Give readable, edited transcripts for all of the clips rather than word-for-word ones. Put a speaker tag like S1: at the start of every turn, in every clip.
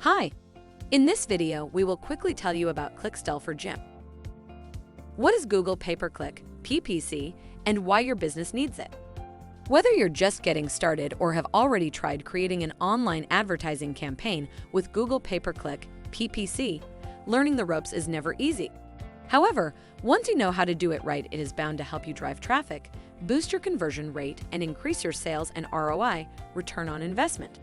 S1: Hi! In this video, we will quickly tell you about Clixtell for Gym. What is Google Pay-Per-Click, PPC, and why your business needs it? Whether you're just getting started or have already tried creating an online advertising campaign with Google Pay-Per-Click, PPC, learning the ropes is never easy. However, once you know how to do it right, it is bound to help you drive traffic, boost your conversion rate, and increase your sales and ROI, return on investment.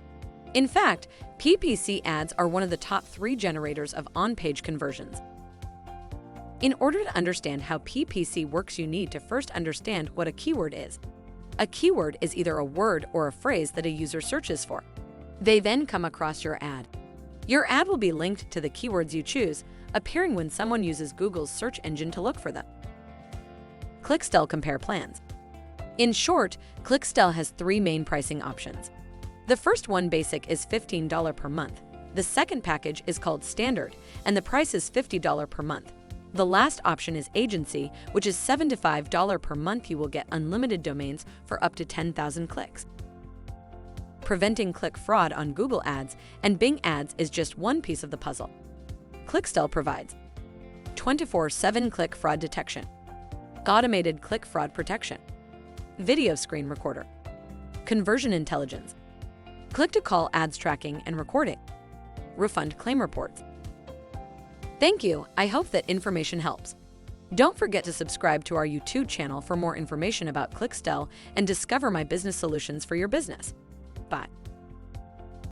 S1: In fact, PPC ads are one of the top 3 generators of on-page conversions. In order to understand how PPC works, you need to first understand what a keyword is. A keyword is either a word or a phrase that a user searches for. They then come across your ad. Your ad will be linked to the keywords you choose, appearing when someone uses Google's search engine to look for them. Clixtell Compare Plans. In short, Clixtell has 3 main pricing options. The first one, Basic, is $15 per month. The second package is called Standard, and the price is $50 per month. The last option is Agency, which is $75 per month. You will get unlimited domains for up to 10,000 clicks. Preventing click fraud on Google Ads and Bing Ads is just one piece of the puzzle. Clixtell provides 24/7 click fraud detection, automated click fraud protection, video screen recorder, conversion intelligence, click-to-call ads tracking and recording, refund claim reports. Thank you. I hope that information helps. Don't forget to subscribe to our YouTube channel for more information about Clixtell and discover my business solutions for your business. Bye.